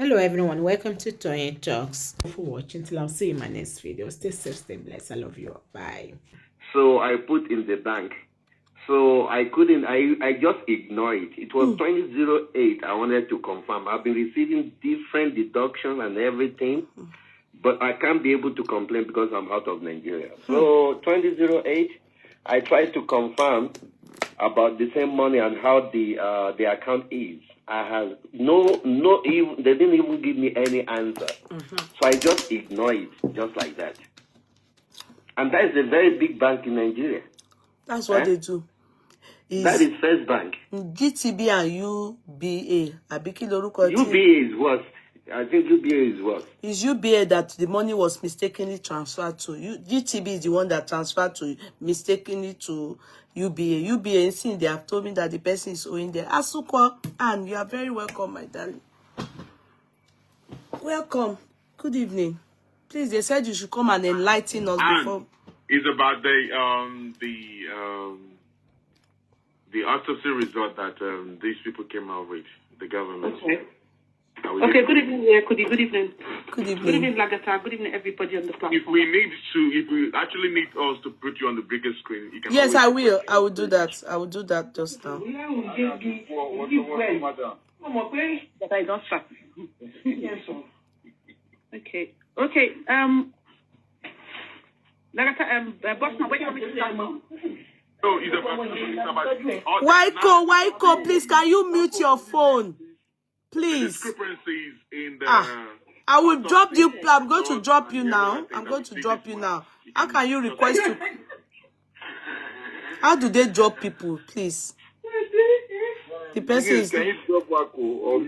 Hello everyone, welcome to Toyeen Talks. Thank you for watching. Till I'll see you in my next video. Stay safe, stay blessed. I love you. Bye. So I put in the bank. So I couldn't, I just ignored it. It was 2008. I wanted to confirm. I've been receiving different deductions and everything, but I can't be able to complain because I'm out of Nigeria. So 2008, I tried to confirm about the same money and how the account is. I have they didn't even give me any answer. So I just ignored it, just like that. And that is a very big bank in Nigeria. That's what they do. That is First Bank. GTB and UBA. UBA is worse. I think UBA is worse. It's UBA that the money was mistakenly transferred to. GTB is the one that transferred to mistakenly to UBA. UBA, they have told me that the person is owing there. Asukwa, and you are very welcome, my darling. Welcome. Good evening. Please, they said you should come and enlighten us before. It's about the autopsy result that these people came out with, the government. Okay. Okay, good evening, Kudi. Good evening. Good evening. Good evening, Lagata. Good evening, everybody on the platform. If we actually need us to put you on the biggest screen, you can. Yes, I will. I will do that. I will do that just now. That I don't start. Okay. Okay. Lagata, Bossman, when you want me to start? No, it's about. Waiko, please, can you mute your phone? Please. Discrepancies in the. I will drop you. I'm going to drop you now. I'm going to drop you now. How can you request to? How do they drop people, please? The person is. Can you drop Wako?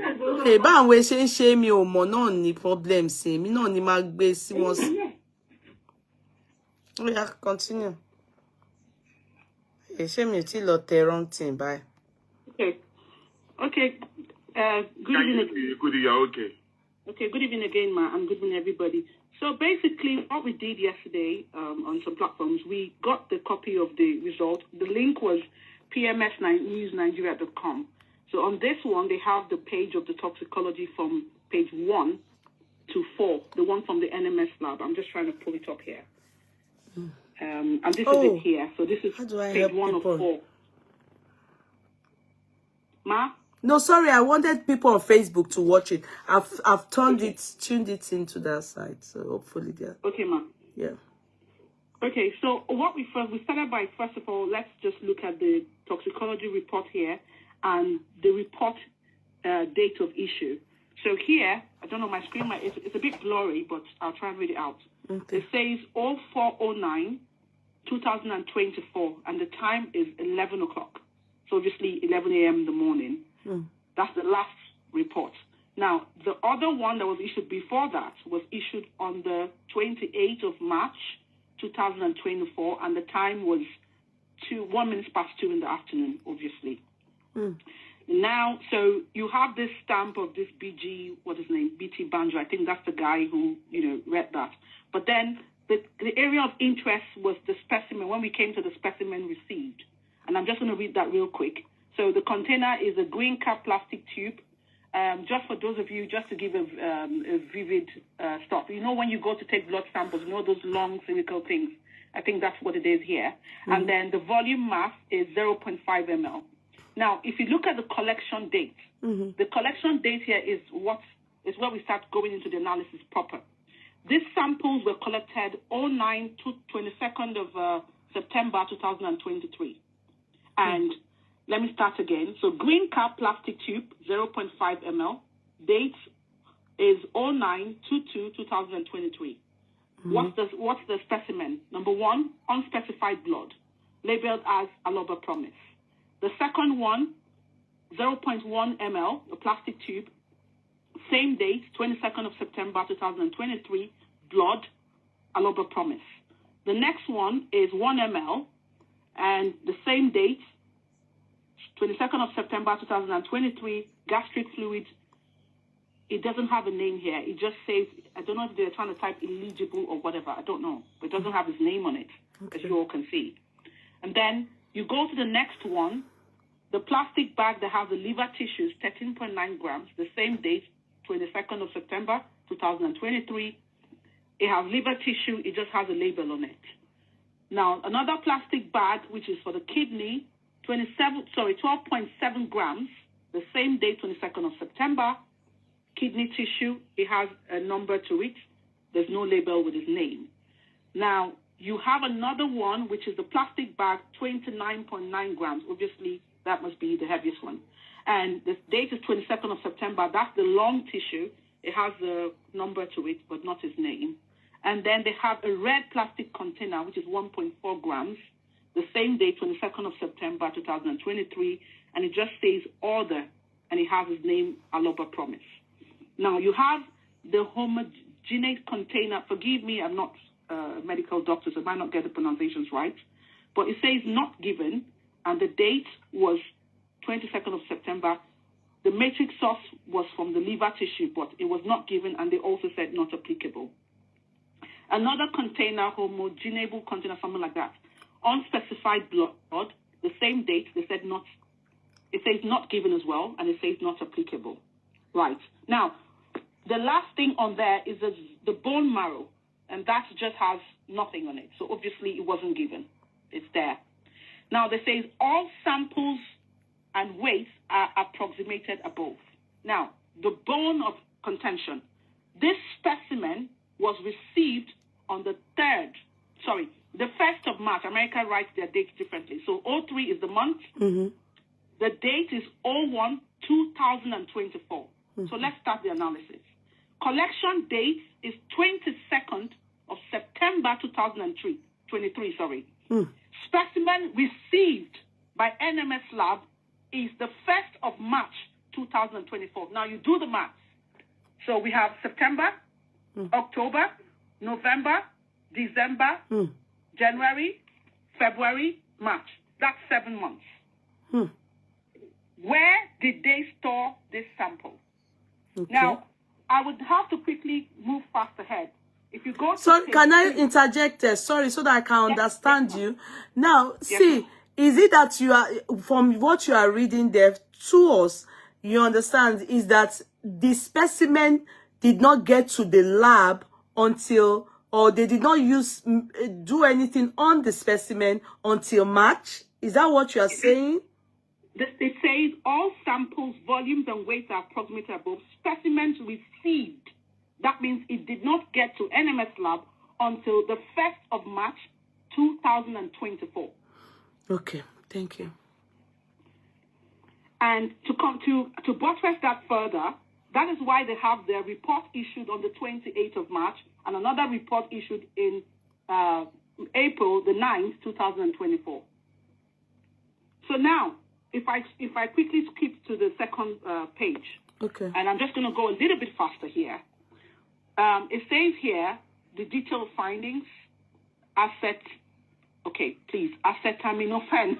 Hey, but we shame you more. No any problem. Say me no any mag base. Yeah, continue. Hey, shame you till the wrong thing. Bye. Okay. Okay. Good evening. Okay. Okay, good evening again, Ma, and good evening, everybody. So basically, what we did yesterday on some platforms, we got the copy of the result. The link was pmsnewsnigeria.com. So on this one, they have the page of the toxicology from page 1 to 4, the one from the NMS lab. I'm just trying to pull it up here. And this is it here. So this is page 1 of 4. Ma? No, sorry, I wanted people on Facebook to watch it. I've tuned it into that site, so hopefully they're okay, ma. Yeah. Okay, so what we started by, first of all, let's just look at the toxicology report here and the report date of issue. So here, I don't know, my screen, it's a bit blurry, but I'll try and read it out. Okay. It says 0409 2024, and the time is 11 o'clock. So obviously 11 a.m. in the morning. That's the last report. Now, the other one that was issued before that was issued on the 28th of March, 2024, and the time was 1 minute past 2 in the afternoon, obviously. Now, so you have this stamp of this BG, what is his name, BT Banjo. I think that's the guy who, read that. But then the area of interest was the specimen, when we came to the specimen received. And I'm just going to read that real quick. So the container is a green cap plastic tube. Just for those of you, just to give a vivid stuff. When you go to take blood samples, those long cylindrical things. I think that's what it is here. And then the volume mass is 0.5 ml. Now, if you look at the collection date, the collection date here is where we start going into the analysis proper. These samples were collected 09 to 22nd of September 2023. And let me start again. So green cap plastic tube, 0.5 ml. Date is 09/22/2023. What's the specimen? Number 1, unspecified blood, labeled as Aloba Promise. The second one, 0.1 ml, a plastic tube. Same date, 22nd of September 2023, blood, Aloba Promise. The next one is 1 ml, and the same date, 22nd of September 2023, gastric fluid. It doesn't have a name here. It just says, I don't know if they're trying to type illegible or whatever. I don't know. But it doesn't have his name on it, as you all can see. And then you go to the next one, the plastic bag that has the liver tissues, 13.9 grams, the same date, 22nd 22nd of September 2023. It has liver tissue. It just has a label on it. Now, another plastic bag, which is for the kidney, 12.7 grams, the same day, 22nd of September. Kidney tissue, it has a number to it. There's no label with his name. Now, you have another one, which is the plastic bag, 29.9 grams. Obviously, that must be the heaviest one. And the date is 22nd of September. That's the long tissue. It has a number to it, but not his name. And then they have a red plastic container, which is 1.4 grams, the same day, 22nd of September 2023, and it just says order, and it has his name, Aloba Promise. Now, you have the homogeneous container. Forgive me, I'm not a medical doctor, so I might not get the pronunciations right, but it says not given, and the date was 22nd of September. The matrix source was from the liver tissue, but it was not given, and they also said not applicable. Another container, homogeneous container, something like that, unspecified blood, the same date, they said not, it says not given as well, and it says not applicable. Right. Now, the last thing on there is the bone marrow, and that just has nothing on it. So obviously it wasn't given. It's there. Now, they say all samples and weights are approximated above. Now, the bone of contention. This specimen was received on the 1st of March. America writes their dates differently. So 03 is the month. Mm-hmm. The date is 01/2024. Mm-hmm. So let's start the analysis. Collection date is 22nd of September 2023. Specimen received by NMS lab is the 1st of March 2024. Now you do the math. So we have September, October, November, December, January, February, March. That's 7 months. Where did they store this sample? Okay. Now, I would have to quickly move fast ahead. If you go to so can I interject there? Sorry, so that I can understand you. Now, see, is it that you are, from what you are reading there to us, you understand, is that the specimen did not get to the lab until, or they did not do anything on the specimen until March? Is that what you are saying? It says all samples, volumes, and weights are approximately above. Specimens received. That means it did not get to NMS lab until the 1st of March 2024. Okay, thank you. And to buttress that further, that is why they have their report issued on the 28th of March and another report issued in April the 9th, 2024. So now, if I quickly skip to the second page, okay, and I'm just going to go a little bit faster here. It says here the detailed findings, acetaminophen.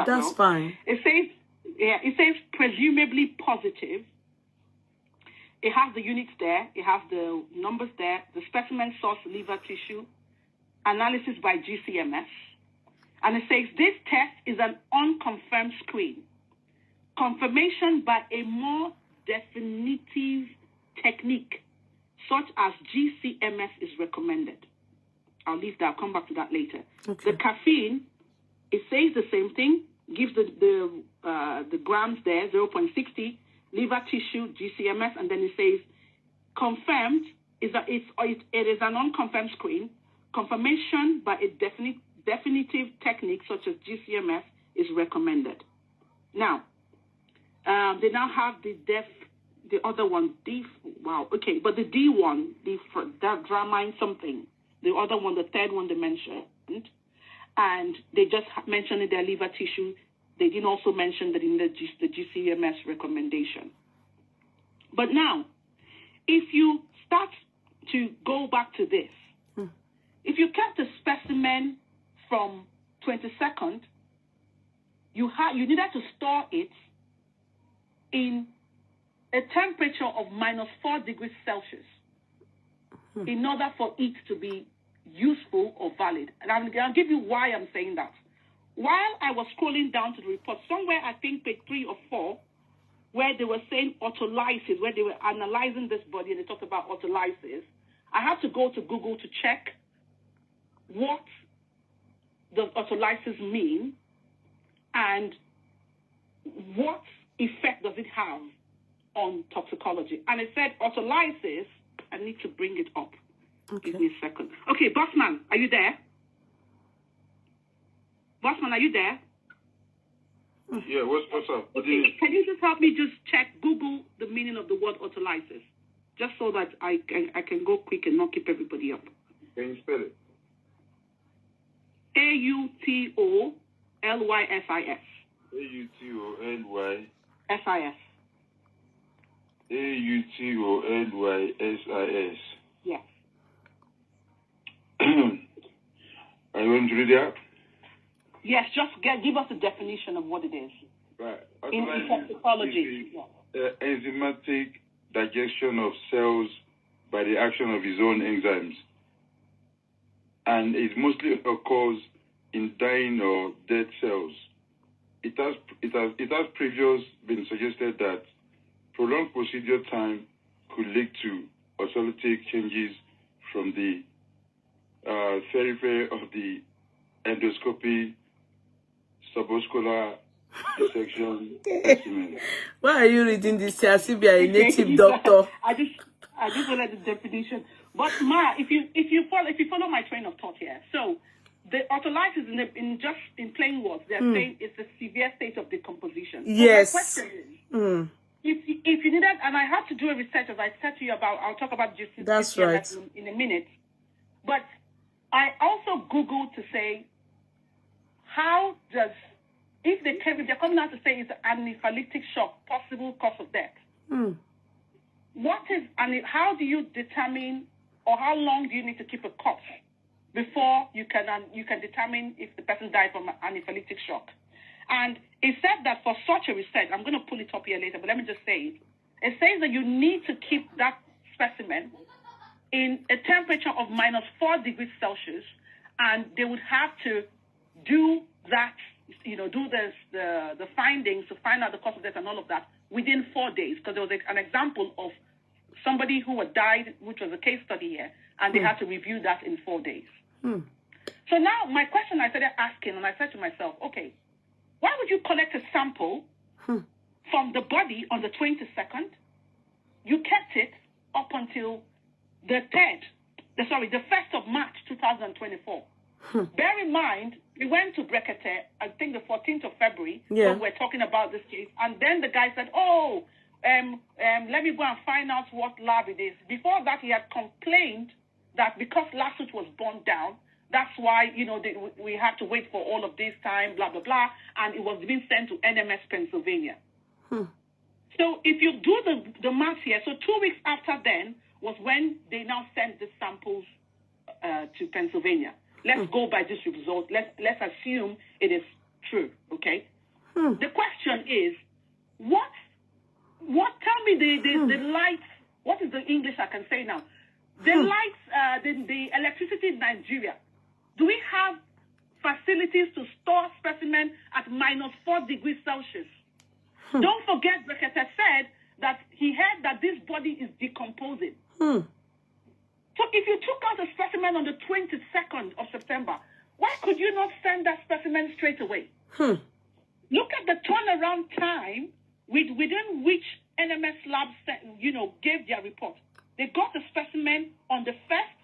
That's fine. It says presumably positive. It has the units there. It has the numbers there. The specimen source liver tissue, analysis by GCMS. And it says this test is an unconfirmed screen. Confirmation by a more definitive technique, such as GCMS, is recommended. I'll leave that. I'll come back to that later. Okay. The caffeine, it says the same thing. Gives the grams there, 0.60. Liver tissue, GCMS, and then it says confirmed it is an unconfirmed screen. Confirmation by a definitive technique such as GCMS is recommended. Now, they now have the other one, but the D one, that Dramine something, the other one, the third one they mentioned, and they just mentioned in their liver tissue. They didn't also mention that in the GCMS recommendation. But now, if you start to go back to this, if you kept a specimen from 22nd, you needed to store it in a temperature of -4 degrees Celsius in order for it to be useful or valid. And I'll give you why I'm saying that. While I was scrolling down to the report, somewhere I think page 3 or 4, where they were saying autolysis, where they were analyzing this body and they talked about autolysis, I had to go to Google to check what does autolysis mean and what effect does it have on toxicology. And it said autolysis, I need to bring it up. Okay. Give me a second. Okay, Bossman, are you there? Bossman, are you there? Yeah, what's up? What do you Okay, need? can you just help me just check, Google the meaning of the word autolysis? Just so that I can go quick and not keep everybody up. Can you spell it? AUTOLYSIS. AUTOLY. SIS. AUTOLYSIS. Yes. Are you going to read it out? Yes, just give us a definition of what it is. Right. In toxicology. Is the enzymatic digestion of cells by the action of its own enzymes, and it mostly occurs in dying or dead cells. It has previously been suggested that prolonged procedure time could lead to osmotic changes from the periphery of the endoscopy, suboscular dissection specimen. Why are you reading this as if you are a native doctor? I just wanted the definition. But Ma, if you follow my train of thought here, so the autolysis in plain words, they're saying it's a severe state of decomposition. Yes. So my question is, if you needed, and I had to do a research, as I said to you about, I'll talk about justice. That's right. In a minute. But I also Googled to say, how does, if they're coming out to say it's an anaphylactic shock, possible cause of death. What is, and how do you determine, or how long do you need to keep a corpse before you can determine if the person died from an anaphylactic shock? And it said that for such a research, I'm going to pull it up here later, but let me just say it. It says that you need to keep that specimen in a temperature of -4 degrees Celsius, and they would have to do that, do the findings to find out the cause of death and all of that within 4 days, because there was an example of somebody who had died, which was a case study here, and they had to review that in 4 days. So now my question I started asking, and I said to myself, okay, why would you collect a sample from the body on the 22nd? You kept it up until the 1st of March 2024. Bear in mind, we went to Brekete, I think the 14th of February, when we're talking about this case, and then the guy said, let me go and find out what lab it is. Before that, he had complained that because lawsuit was burned down, that's why, we had to wait for all of this time, blah, blah, blah, and it was being sent to NMS Pennsylvania. So if you do the math here, so 2 weeks after then was when they now sent the samples to Pennsylvania. Let's go by this result. Let's assume it is true, okay? The question is, tell me the lights, what is the English I can say now? The lights, the electricity in Nigeria, do we have facilities to store specimen at -4 degrees Celsius? Don't forget, Brekete said that he heard that this body is decomposing. So if you took out a specimen on the 22nd of September, why could you not send that specimen straight away? Look at the turnaround time within which NMS labs, gave their report. They got the specimen on the 1st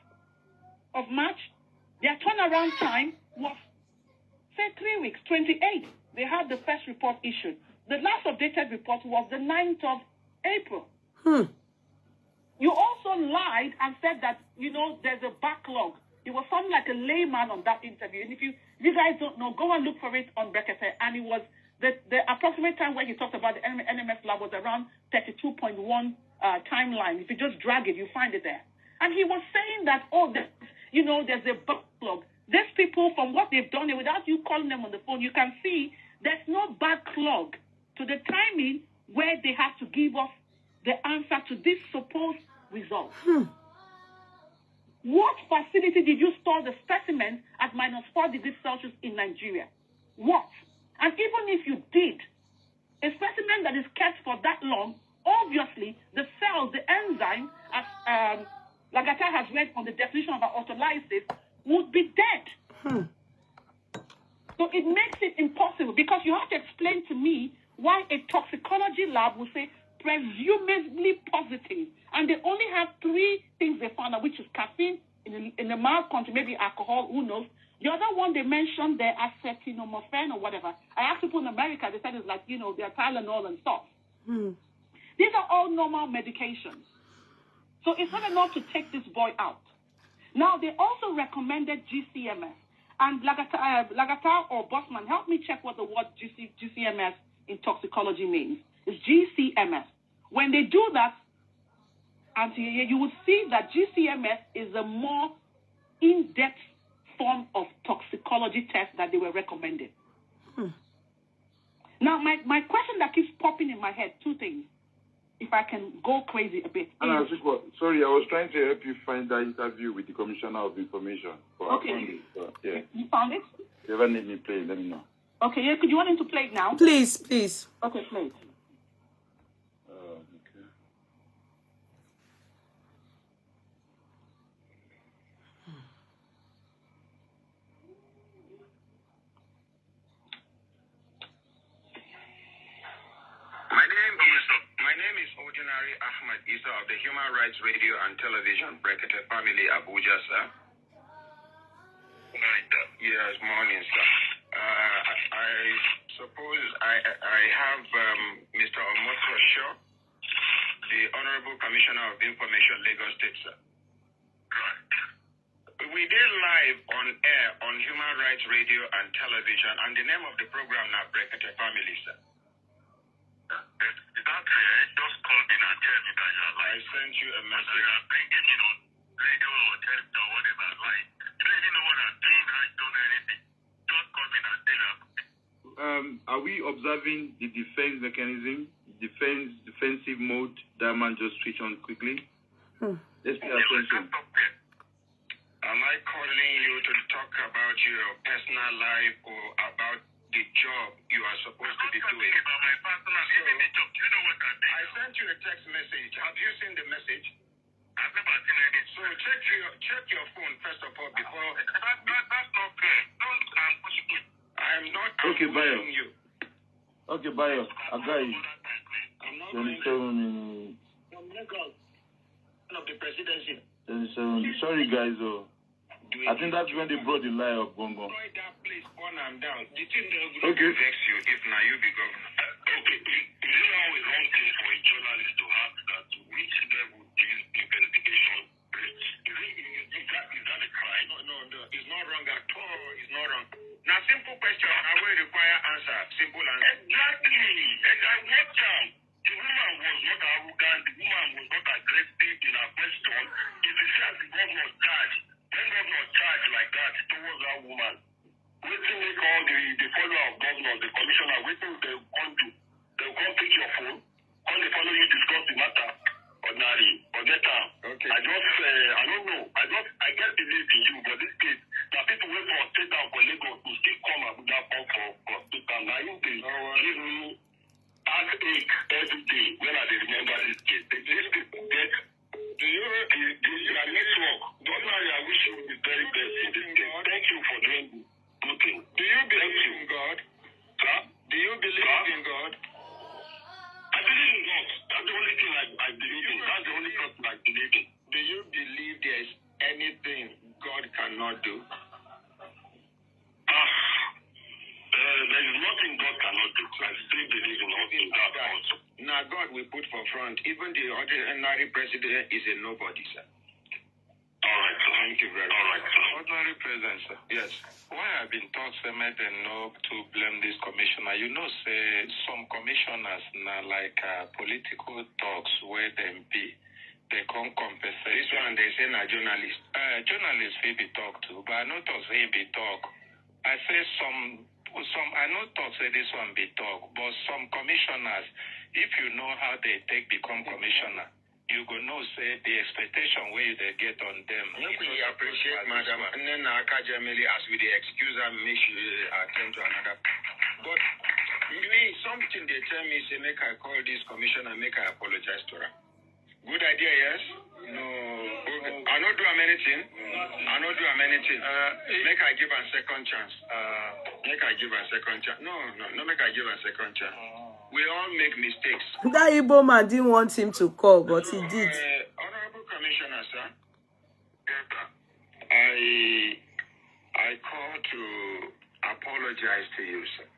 of March. Their turnaround time was, say, 3 weeks, 28. They had the first report issued. The last updated report was the 9th of April. You also lied and said that, there's a backlog. It was something like a layman on that interview. And if you guys don't know, go and look for it on Brekete. And it was the approximate time where he talked about the NMS lab was around 32.1 timeline. If you just drag it, you find it there. And he was saying that, there's a backlog. These people, from what they've done, without you calling them on the phone, you can see there's no backlog to the timing where they have to give us the answer to this supposed result. What facility did you store the specimen at -4 degrees Celsius in Nigeria? What? And even if you did, a specimen that is kept for that long, obviously the cells, the enzyme, as Lagata has read on the definition of autolysis, would be dead. So it makes it impossible, because you have to explain to me why a toxicology lab will say presumably positive, and they only have 3 things they found out, which is caffeine in a mild quantity, maybe alcohol, who knows. The other one they mentioned there, acetaminophen or whatever. I asked people in America, they said it's like, they're Tylenol and stuff. These are all normal medications. So it's not enough to take this boy out. Now, they also recommended GCMS. And Lagata or Bossman, help me check what the word GCMS in toxicology means. It's GCMS. When they do that, you will see that GCMS is a more in-depth form of toxicology test that they were recommended. Now, my question that keeps popping in my head, 2 things, if I can go crazy a bit. Sorry, I was trying to help you find that interview with the Commissioner of Information. Okay. Yeah. You found it? If you ever need me play, let me know. Okay, yeah, could you want him to play it now? Please. Okay, play it. Okay. My name is Ordinary Ahmed Isa of the Human Rights Radio and Television Brekete Family, Abuja, sir. Yes, morning, sir. I suppose I have Mr. Omoto Shaw, the Honorable Commissioner of Information, Lagos State, sir. We did live on air on Human Rights Radio and Television, and the name of the program now, Brekete Family, sir. Just call me and tell me that you're alive. I sent you a message. I'm bringing it on radio or text or whatever. Like, you don't even know what I'm doing. I don't know anything. Just call me and tell me. Are we observing the defense mechanism, defensive mode that man just switch on quickly? Let's pay attention. Am I calling you to talk about your personal life or about the job you are supposed to be doing? About my personal life. You know what I mean? I sent you a text message. Have you seen the message? I've never seen it. So check your phone first of all before. That's not fair. Don't ambush me. I'm not ambushing you. Okay, Bayo. I got you. I'm not 27 minutes. from Lagos. Of the presidency. 27. Sorry, guys. I think that's when they brought the lie of Bongo. That place, on and down. The thing that Okay. vex you if now you be governor. Okay, is it always wrong thing for a journalist to have that which level this investigation? Is that a crime? No, it's not wrong at all. It's not wrong. Now, simple question. I will require answer. Simple answer. Exactly. I watched them. The woman was not arrogant. The woman was not aggressive in her question. If you see as the governor charged, when governor charged like that towards that woman, waiting make all the follower of governor, the commissioner, waiting they come do. They come pick your phone, come they follow you discuss the matter. Ordinary, forget her. Okay. I don't know. I get believe in you, but this case, the people wait for state and for Lagos to still come Abuja for state and now they give me heartache every day when I remember this case. These people get. Do you network? Ordinary, I wish you would be very best in this case. Thank you for doing good thing. Do you believe in God? Sir? Do you believe in God? I believe in God. That's the only thing I believe in. That's the only person I believe in. Do you believe there's anything God cannot do? There is nothing God cannot do. I still believe in all in that also. Now, God will put for front. Even the ordinary president is a nobody, sir. All right, sir. Thank you very much. All right, sir. Ordinary president, sir. Yes. Why I've been taught, sir, no to blame this commissioner. You know, say some commissioners now like political talks where them be. They can't compensate. This one they say na journalist. Journalists will be talked to, but I know talk say be talk. I say some I know talk say this one be talk, but some commissioners, if you know how they take become commissioner, you go know say the expectation where they get on them. We appreciate madam, and then academically as we the excuse and make sure attend to another. But Me, something they tell me, say, make I call this commissioner, make I apologize to her. Good idea, yes? No. Okay. I not do anything. I not do anything. Make I give her a second chance. Make I give her a second chance. No, make I give her a second chance. We all make mistakes. That Igbo man didn't want him to call, but he did. Honorable Commissioner, sir, I call to apologize to you, sir.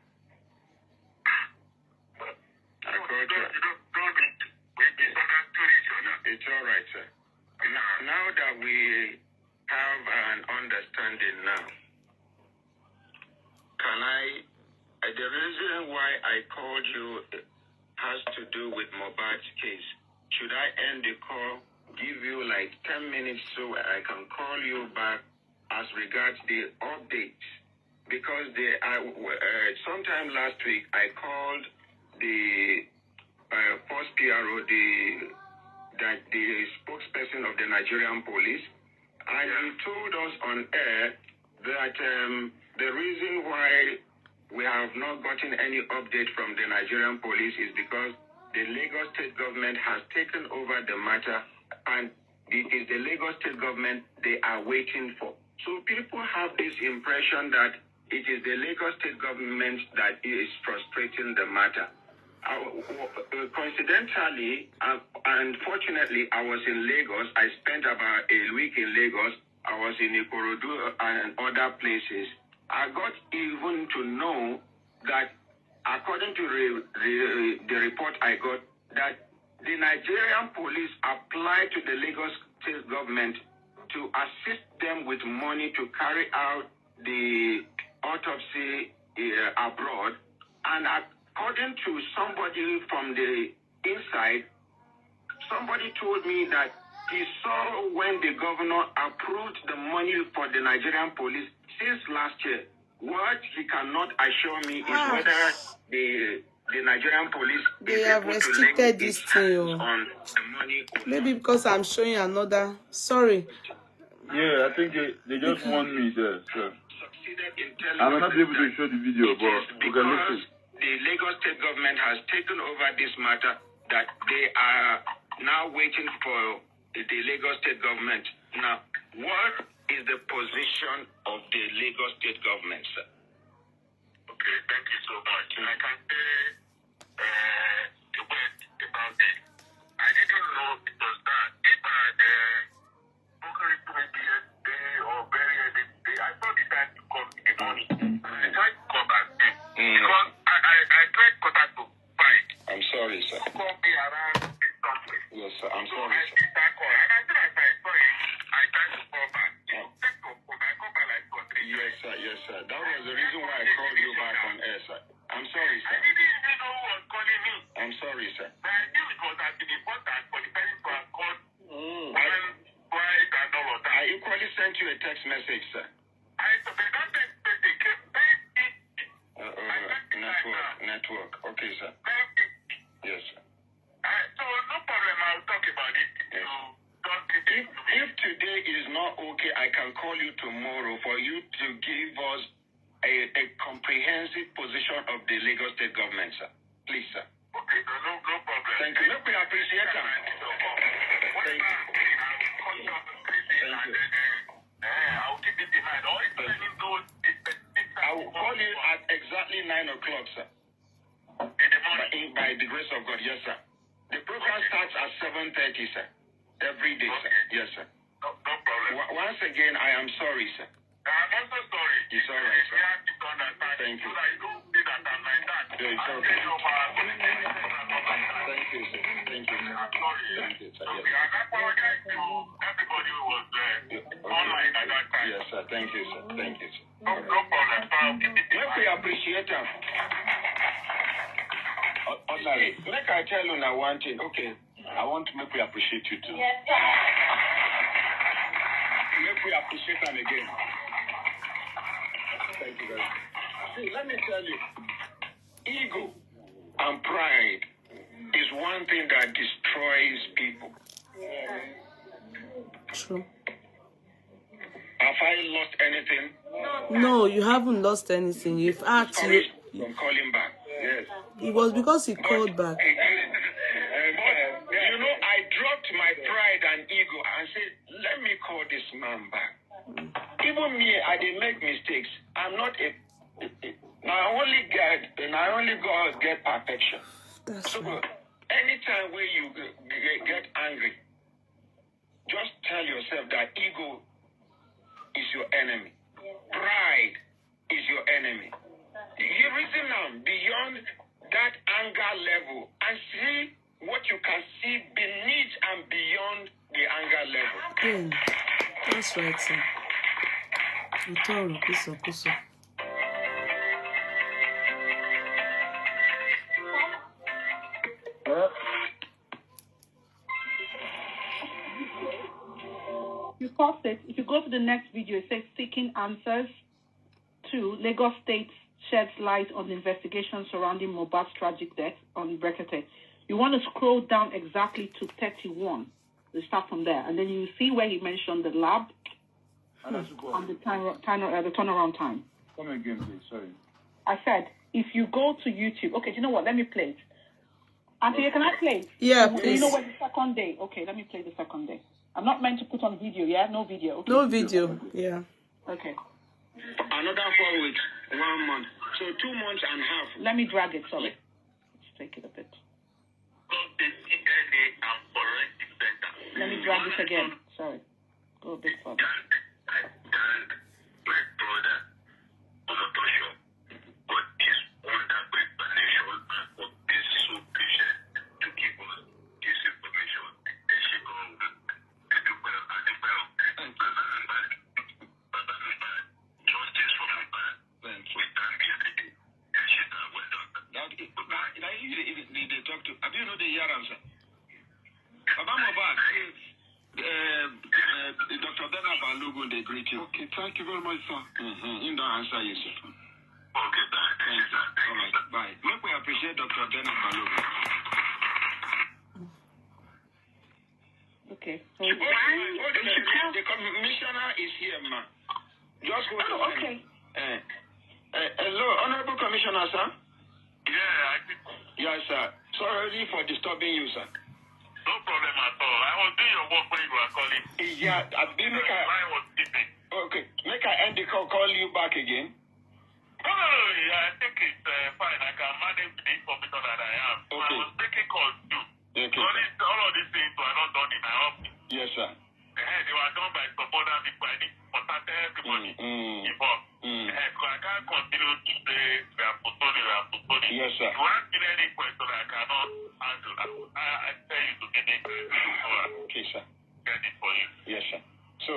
I call to... It's all right, sir. Now that we have an understanding now, can I... the reason why I called you has to do with Mohbad's case. Should I end the call, give you like 10 minutes so I can call you back as regards the updates? Because sometime last week I called the first PRO, the spokesperson of the Nigerian police, and he told us on air that the reason why we have not gotten any update from the Nigerian police is because the Lagos State government has taken over the matter, and it is the Lagos State government they are waiting for. So people have this impression that it is the Lagos State government that is frustrating the matter. Coincidentally, unfortunately, I was in Lagos. I spent about a week in Lagos. I was in Ikorodu and other places. I got even to know that, according to the report I got, that the Nigerian police applied to the Lagos State government to assist them with money to carry out the autopsy abroad. And according to somebody from the inside, somebody told me that he saw when the governor approved the money for the Nigerian police since last year. What he cannot assure me is whether the Nigerian police they have restricted this thing on the money. Maybe because I'm showing another. Sorry. Yeah, I think they just want me there, sir. Succeeded in telling I will not be able to show the video, but we can listen. The Lagos State government has taken over this matter, that they are now waiting for the Lagos State government. Now, what is the position of the Lagos State government, sir? Okay, thank you so much. I can say the word about this. I didn't know it was that. If I had spoken to maybe yesterday or very early today, I thought the time to come in the morning. I tried to call back then because I tried contact to fight. I'm sorry, sir. Call me around somewhere. Yes, sir. I'm So sorry, I sir. did that call. And as soon as I saw it, I tried to call back. Oh. I called back like for 3 years. Yes, sir. That was the reason why I called you back on air, sir. I'm sorry, I sir. didn't even know who was calling me. I'm sorry, sir. But I knew it was as important for the person to have called twice and all of that. I equally sent you a text message, sir. I so they don't text message came very easy. Network. Okay, sir. Very easy. Yes, sir. So no problem, I'll talk about it. Yes. So don't give it to me. If today is not okay, I can call you tomorrow for you to give us a comprehensive position of the Lagos State government, sir. Please, sir. Okay, no problem. Thank you. Look, we appreciate that. Thank you. I'll keep it in mind. Or if any knows I will call you at exactly 9 o'clock, sir. in the morning. By the grace of God, yes, sir. The program starts at 7:30, sir. Every day, sir. Yes, sir. No problem. Once again, I am sorry, sir. I'm also sorry. It's all right, sir. You have to understand. Thank you. So that you don't see that I'm like that. Yeah, it's I'll okay. tell you about Thank you, sir. Thank you, sir. I'm sorry. Thank you, sir. Okay, Yes. and I apologize to everybody who was online at that time. Yes, sir. Thank you, sir. Thank you, sir. No problem. I'll keep it in Make we mind. appreciate them. Make I tell you now one thing. Okay, I want to make we appreciate you too. Yes, sir. Make we appreciate them again. Thank you very much. See, let me tell you, ego and pride is one thing that destroys people. True. Have I lost anything? No, you haven't lost anything. You've asked. Sorry from calling back. Yes. Yes. It was because he called back. But, I dropped my pride and ego and said, let me call this man back. Even me, I did make mistakes. I'm not I only God get perfection. That's So right. anytime when you get angry, just tell yourself that ego is your enemy. Pride is your enemy. You reason now beyond that anger level and see what you can see beneath and beyond the anger level. Yeah, that's right, sir. Kuso. You pause it. If you go to the next video, it says seeking answers to Lagos State sheds light on the investigation surrounding Mohbad's tragic death on Brekete. You want to scroll down exactly to 31. We start from there, and then you see where he mentioned the lab and the turnaround time. Come again, please. Sorry. I said, if you go to YouTube, okay, do you know what? Let me play it. Auntie, can I play it? Yeah, Do please. you know when the second day? Okay, let me play the second day. I'm not meant to put on video, yeah? No video. Okay. No video, yeah. Okay. Another 4 weeks, 1 month. So 2 months and a half. Let me drag it, sorry. Let's take it a bit. Let me drag this again. Sorry. Go a bit further. Have you know the year answer? About Mohbad, Dr. Bernard Balogun, they greet you. Okay, thank you very much, sir. You don't answer you, sir. Okay, thank you. All right, bye. Make we appreciate Dr. Bernard Balogun. Okay. So The commissioner is here, ma. Just hold on. okay. Hello, Honorable Commissioner, sir. Yeah, I think. Yes, sir. Sorry for disturbing you, sir. No problem at all. I was doing your work when you were calling. Yeah, Mine was sleeping. okay. Make I end the call you back again. Oh, yeah, I think it's fine. I can manage the information that I have. So Okay. I was taking calls too. Okay. All of these things were not done in my office. Yes, sir. They were done by some other people. I need to contact everybody involved. So I can't continue to say we are postponing. Yes, sir. If you ask me any question I cannot answer, I tell you to get it. Okay, sir. Get it for you. Yes, sir. So,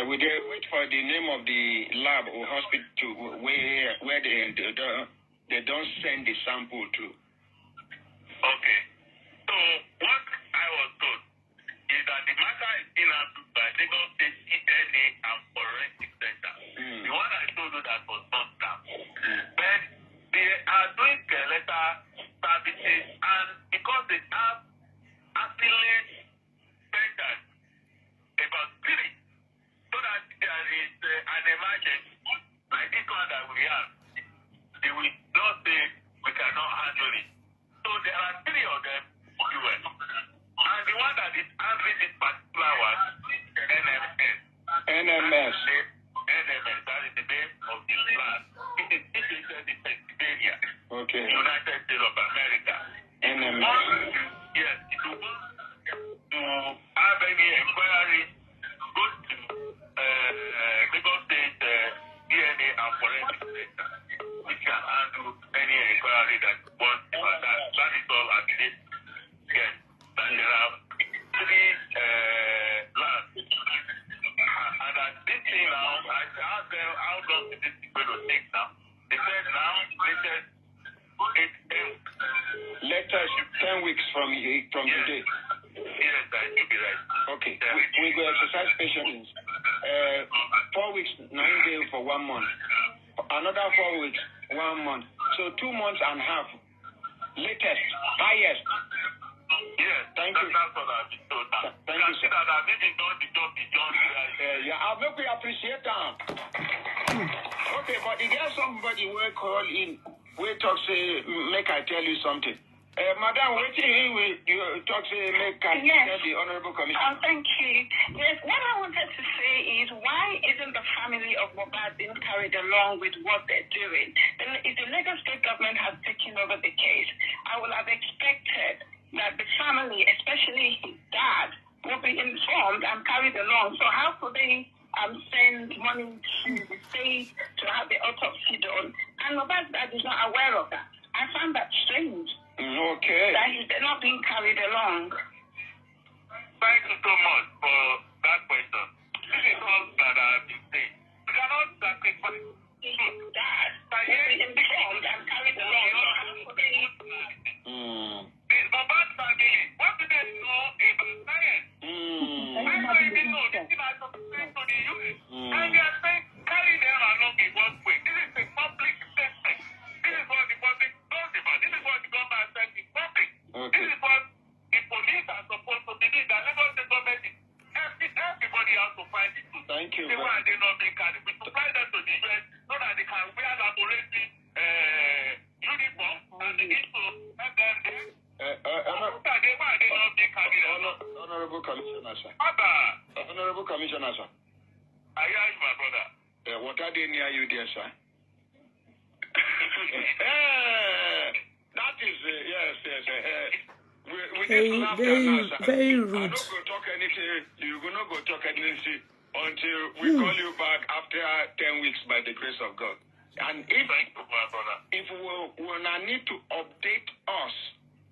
we wait for the name of the lab or hospital where they don't send the sample to. Okay. So what I was told is that the matter is still handled by Lagos State DNA and Forensic Center. The one I told you that was not done. But they are doing skeletal services, and because they have affiliate centers, about 3, so that there is an emergency like this one that we have, they will not say we cannot handle it. So there are 3 of them. And the one that is handling this particular one, NMS. NMS. NMS, that is the name of the land. It is situated in Pennsylvania, Okay. United States of America. NMS. Yes, if you want to have any inquiry, go to Lagos State DNA and Forensic Center. We can handle any inquiry that wants about that. That is all I believe. Yes, and there are 3 lands. And at this thing now, I asked them how long is this going to take now. They said now, they said 10 weeks from today. Yes, that should be right. Okay. We go exercise patience. 4 weeks, 9 days for 1 month. Another 4 weeks, 1 month. So 2 months and a half. Latest, highest. Yes, Thank you. That's what I've been told. Thank you, sir. That I've been done the job beyond Yeah, I make we appreciate that. Okay, but if there's somebody will call in we talk say make I tell you something. Madam, wait till you talk say make I tell the Honorable Commissioner. Thank you. Yes, what I wanted to say is why isn't the family of Mohbad being carried along with what they're doing? If the Lagos State government has taken over the case, I would have expected that the family, especially his dad, will be informed and carried along. So how could they send money to the state to have the autopsy done? And Mohbad's dad is not aware of that. I found that strange. Okay. That they're not being carried along. Thank you so much for that question. This is all that I've been saying. We cannot sacrifice Dad, by being informed and carried along. The Mohbad family, what do they know about science? I don't even know. This is like something to the US. And they are saying, carry them along in one way. This is a public statement. This is what the public knows about. This is what the government says in public. Okay. This is what the police are supposed to believe. That Lagos State government is everybody has to find it. Thank you. This is why they not make carry. We supply them to the US so that they can wear laboratory uniform and they need to help them there. Why they not make carry? Honorable Commissioner, sir. Father, Honorable Commissioner, sir. I hear you, my brother. What are they near you there, sir? That is, yes. We Very, need to laugh very, now, sir. very I rude. don't go talk anything. You will not go talk anything until we call you back after 10 weeks by the grace of God. And if Thank you, my brother. we will not need to update us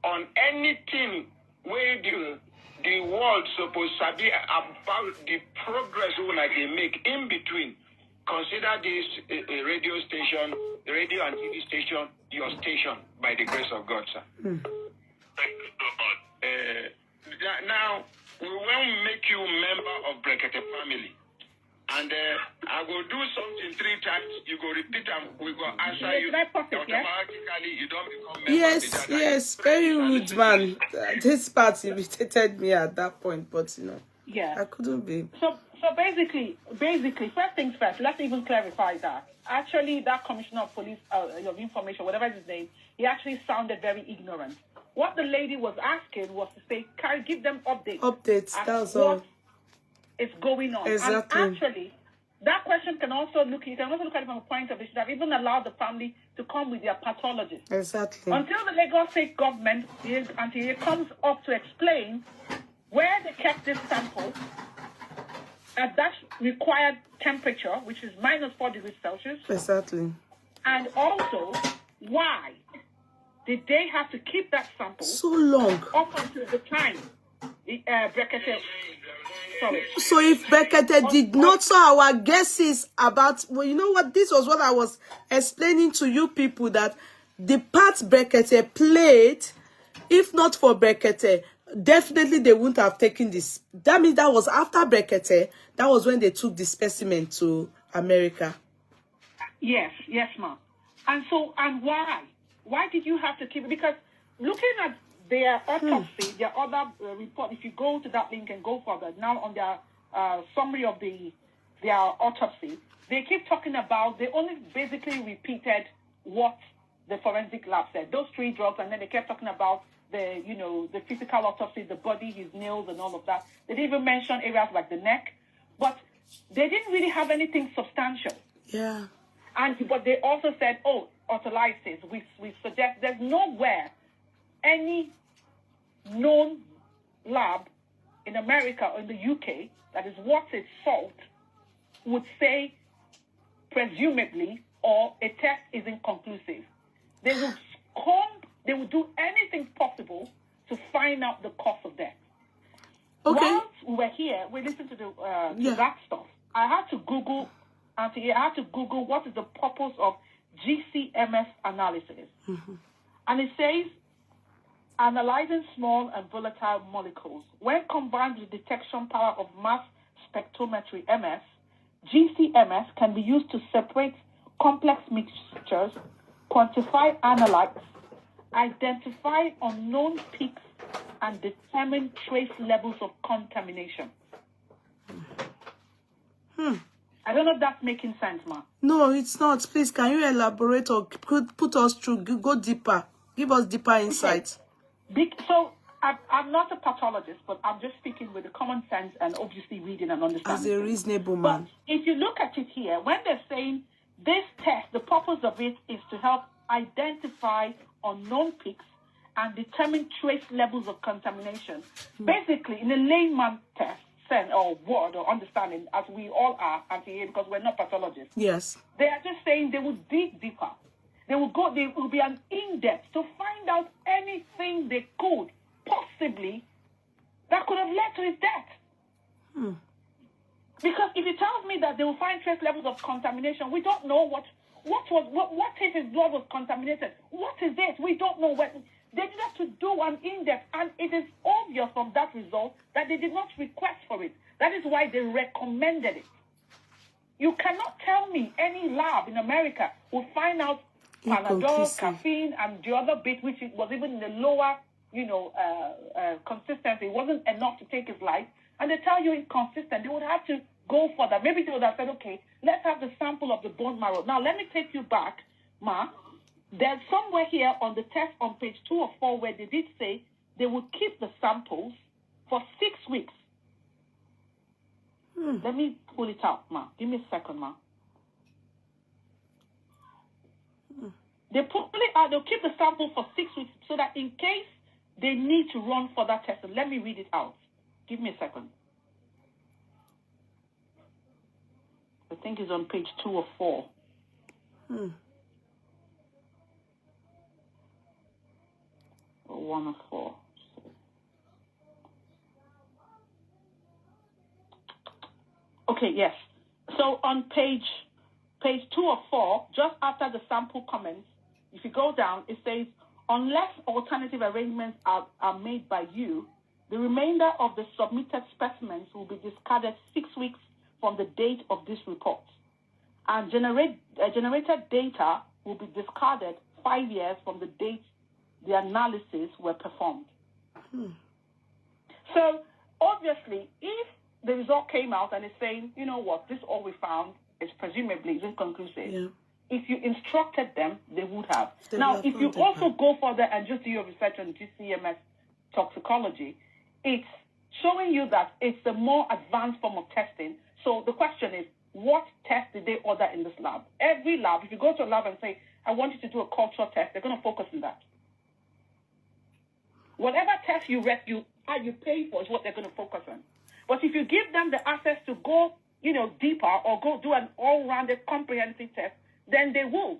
on anything where the world supposed to be about the progress we they make in between, consider this a radio station, radio and TV station, your station by the grace of God, sir. Thank you so much. Now, we will make you member of Brekete family. And I will do something 3 times. You go repeat and we go answer you. Automatically, you don't become member. Yes, very rude, man. This part irritated me at that point, but Yeah. I couldn't be. So basically, first things first, let's even clarify that. Actually, that commissioner of police of information, whatever his name, he actually sounded very ignorant. What the lady was asking was to say, give them updates. Updates, that's all. Is going on. Exactly. And actually, that question can also look at it from a point of view that even allowed the family to come with their pathologist. Exactly. Until the Lagos State government until it comes up to explain where they kept this sample at that required temperature, which is -4 degrees Celsius. Exactly. And also, why did they have to keep that sample So long. up until the time So if Brekete did not saw our guesses about, well, you know what, this was what I was explaining to you people, that the part Brekete played, if not for Brekete, definitely they wouldn't have taken this. That means that was after Brekete, that was when they took the specimen to America. Yes, ma'am. And why? Why did you have to keep it? Because looking at their autopsy, their other report, if you go to that link and go further, now on their summary of their autopsy, they keep talking about, they only basically repeated what the forensic lab said, those 3 drugs, and then they kept talking about the physical autopsy, the body, his nails, and all of that. They didn't even mention areas like the neck, but they didn't really have anything substantial. Yeah. But they also said, autolysis, we suggest there's nowhere any known lab in America or in the UK that is worth its salt would say, presumably, or a test is inconclusive. They would do anything possible to find out the cause of death. Okay. Whilst we were here, we listened to that stuff. I had to Google what is the purpose of GCMS analysis. Mm-hmm. And it says, analyzing small and volatile molecules. When combined with detection power of mass spectrometry, MS, GCMS can be used to separate complex mixtures, quantify analytes, identify unknown peaks, and determine trace levels of contamination. I I don't know if that's making sense, ma. No, it's not. Please, can you elaborate or put us through? Go deeper. Give us deeper insights. Okay. So I'm not a pathologist, but I'm just speaking with the common sense and obviously reading and understanding. As a reasonable man. But if you look at it here, when they're saying this test, the purpose of it is to help identify unknown peaks and determine trace levels of contamination. Basically, in a layman test, or word or understanding, as we all are, because we're not pathologists. Yes. They are just saying they will dig deeper. There will be an in-depth to find out anything they could possibly that could have led to his death. Because if it tells me that they will find trace levels of contamination, we don't know what if his blood was contaminated? What is it? We don't know what. They did have to do an in-depth, and it is obvious from that result that they did not request for it. That is why they recommended it. You cannot tell me any lab in America will find out Panadol, caffeine, and the other bit, which was even in the lower, consistency. It wasn't enough to take his life. And they tell you inconsistent. They would have to go for that. Maybe they would have said, okay, let's have the sample of the bone marrow. Now, let me take you back, Ma. There's somewhere here on the test on page 2 or 4 where they did say they would keep the samples for 6 weeks. Let me pull it out, Ma. Give me a second, Ma. They pull it out. They'll keep the sample for 6 weeks so that in case they need to run for that test. Let me read it out. Give me a second. I think it's on page 2 or 4. Or 1 or 4. Okay, yes. So on page 2 or 4, just after the sample comments, if you go down, it says, unless alternative arrangements are made by you, the remainder of the submitted specimens will be discarded 6 weeks from the date of this report. And generated data will be discarded 5 years from the date the analyses were performed. So, obviously, if the result came out and it's saying, you know what, this all we found is presumably inconclusive. Yeah. If you instructed them, they would have. Now, if you also go further and just do your research on GCMS toxicology, it's showing you that it's a more advanced form of testing. So the question is, what test did they order in this lab? Every lab, if you go to a lab and say, I want you to do a cultural test, they're going to focus on that. Whatever test you pay for is what they're going to focus on. But if you give them the access to go, deeper or go do an all-rounded comprehensive test, then they will.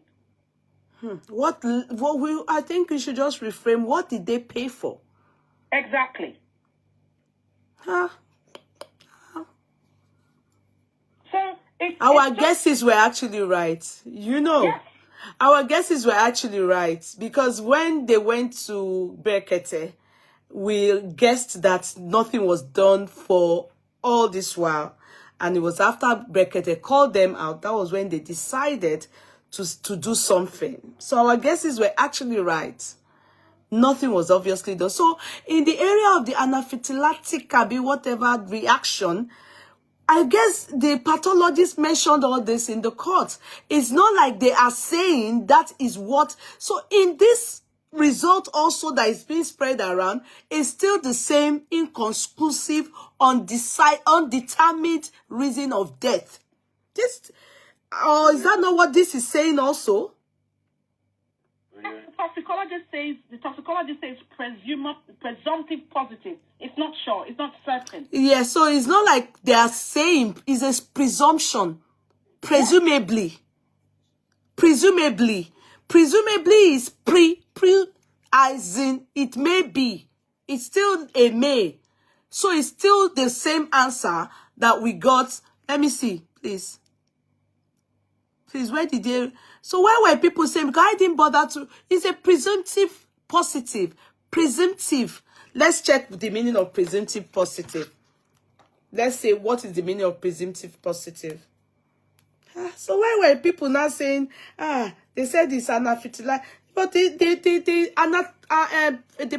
I think we should just reframe. What did they pay for? Exactly. So our guesses were actually right. Yes. Our guesses were actually right. Because when they went to Berkete, we guessed that nothing was done for all this while. And it was after Berkete called them out, that was when they decided to do something. So our guesses were actually right. Nothing was obviously done. So in the area of the anaphylactic whatever reaction, I guess the pathologist mentioned all this in the court. It's not like they are saying that is what. So in this result also that is being spread around is still the same inconclusive, undetermined reason of death. Is that not what this is saying also? The toxicologist says presumptive positive. It's not sure. It's not certain. Yeah, so it's not like they are saying it's a presumption. Presumably. Presumably is as in it may be. It's still a may. So it's still the same answer that we got. Let me see, please. Please, where did they... So why were people saying, because I didn't bother to... It's a presumptive positive. Presumptive. Let's check the meaning of presumptive positive. Let's say, what is the meaning of presumptive positive? So why were people now saying, they said it's anaphylactic, but the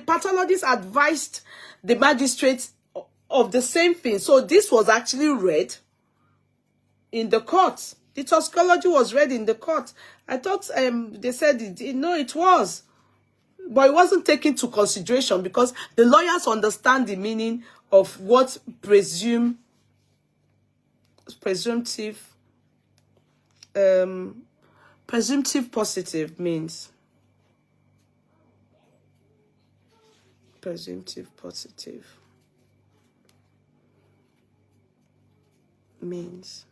pathologist advised the magistrate of the same thing. So this was actually read. in the court. The toxicology was read in the court. I thought they said no, it was. But it wasn't taken into consideration because the lawyers understand the meaning of what presumptive positive means. Presumptive positive means.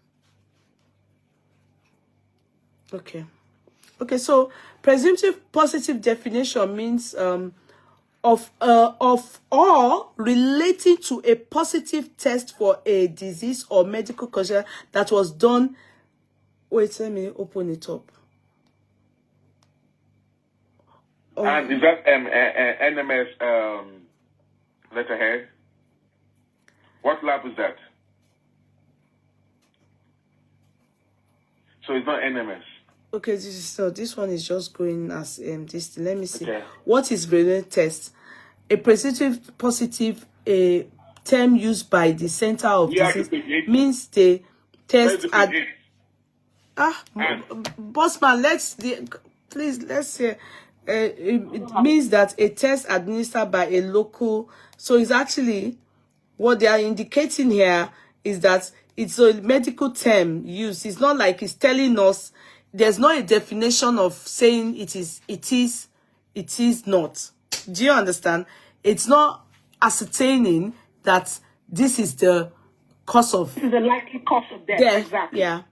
Okay, so presumptive positive definition means of or relating to a positive test for a disease or medical condition that was done. Wait, let me open it up. And is that NMS letterhead? What lab is that? So it's not NMS. Okay, this one is just going as this. Let me see. Okay. What is related test? A presumptive positive, a term used by the Center of Disease, means the test at Bossman. Let's say it means that a test administered by a local. So it's actually what they are indicating here is that it's a medical term used. It's not like it's telling us. There's not a definition of saying it is not. Do you understand? It's not ascertaining that this is the cause of This is the likely cause of death. Exactly. Yeah.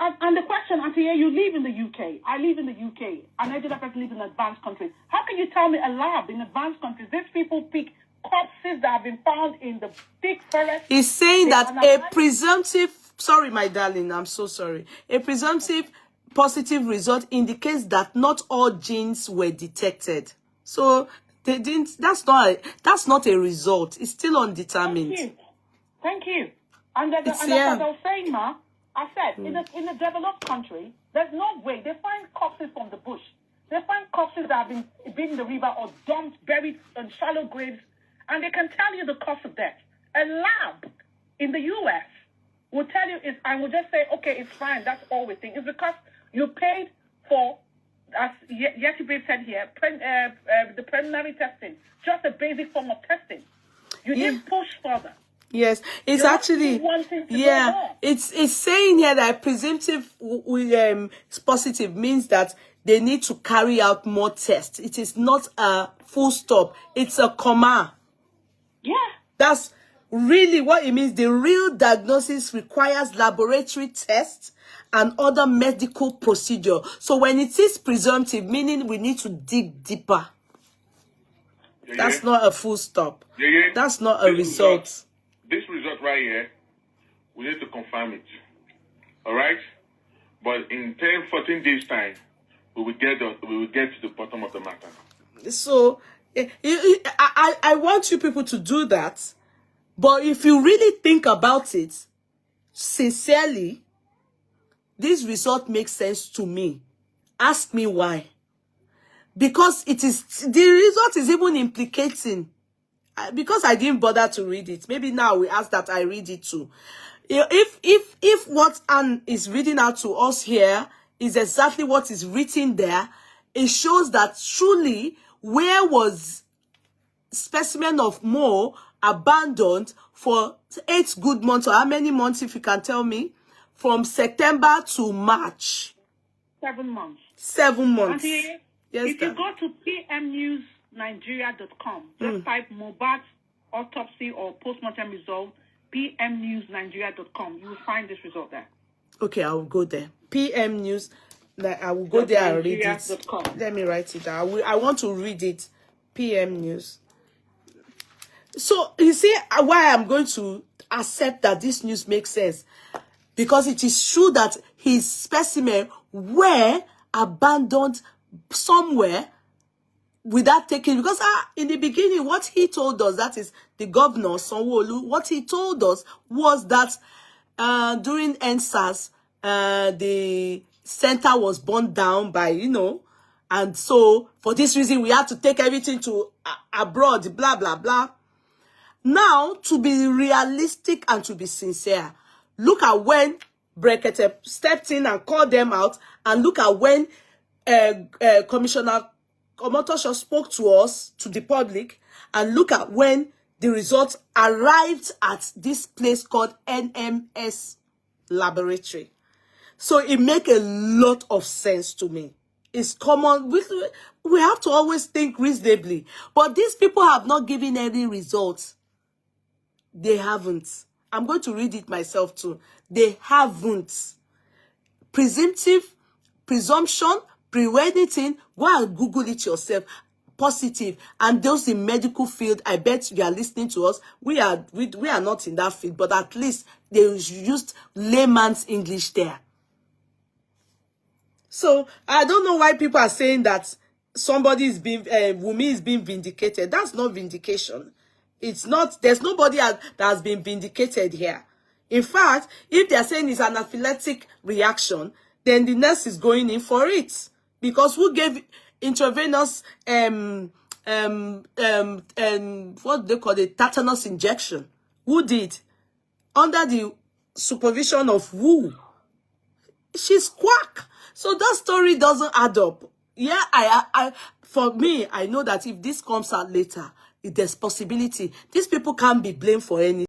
And the question, Auntie, you live in the UK. I live in the UK. And I live in an advanced country. How can you tell me a lab in advanced countries? These people pick corpses that have been found in the thick forest. He's saying that a presumptive, sorry, my darling, I'm so sorry. A presumptive positive result indicates that not all genes were detected. So they didn't. That's not a result. It's still undetermined. Thank you. And that's what I was saying, Ma. I said in a developed country, there's no way they find corpses from the bush. They find corpses that have been in the river or dumped, buried in shallow graves, and they can tell you the cause of death. A lab in the US will tell you and will just say, okay, it's fine. That's all we think. It's because you paid for, as Yeye said here, the preliminary testing, just a basic form of testing. You didn't push further. Yes, it's actually it's saying here that presumptive positive means that they need to carry out more tests. It is not a full stop. It's a comma. Yeah. That's really what it means. The real diagnosis requires laboratory tests and other medical procedure. So when it is presumptive, meaning we need to dig deeper. That's not a full stop. That's not a result. This result right here, we need to confirm it. All right? But in 10-14 days time, we will get to the bottom of the matter. So I want you people to do that. But if you really think about it sincerely, this result makes sense to me. Ask me why. Because the result is even implicating. Because I didn't bother to read it. Maybe now we ask that I read it too. If what Anne is reading out to us here is exactly what is written there, it shows that truly where was specimen of Mo abandoned for 8 good months, or how many months, if you can tell me, from September to March? 7 months. 7 months. Yes, if you go to pmnewsnigeria.com, just type Mohbad autopsy or postmortem result, pmnewsnigeria.com. You will find this result there. Okay, I will go there. PM News. I will go there and read it. Let me write it down. I want to read it. PM News. So, you see why I'm going to accept that this news makes sense. Because it is true that his specimen were abandoned somewhere without taking, because in the beginning, what he told us, that is the governor, Sanwo-Olu, what he told us was that during NSAS, the center was burned down by, and so for this reason, we had to take everything to abroad, blah, blah, blah. Now, to be realistic and to be sincere, Look at when Brekete stepped in and called them out, and look at when Commissioner Omotosho spoke to us, to the public, and look at when the results arrived at this place called NMS Laboratory. So it makes a lot of sense to me. It's common. We have to always think reasonably. But these people have not given any results. They haven't. I'm going to read it myself too. They haven't. Presumption, pre-wedding, go and Google it yourself. Positive. And those in medical field, I bet you are listening to us. We are not in that field, but at least they used layman's English there. So I don't know why people are saying that somebody is being Wunmi is being vindicated. That's not vindication. It's not. There's nobody that has been vindicated here. In fact, if they are saying it's an anaphylactic reaction, then the nurse is going in for it, because who gave intravenous what they call it, tetanus injection? Who did? Under the supervision of who? She's quack. So that story doesn't add up. Yeah, for me, I know that if this comes out later, there's possibility. These people can't be blamed for anything.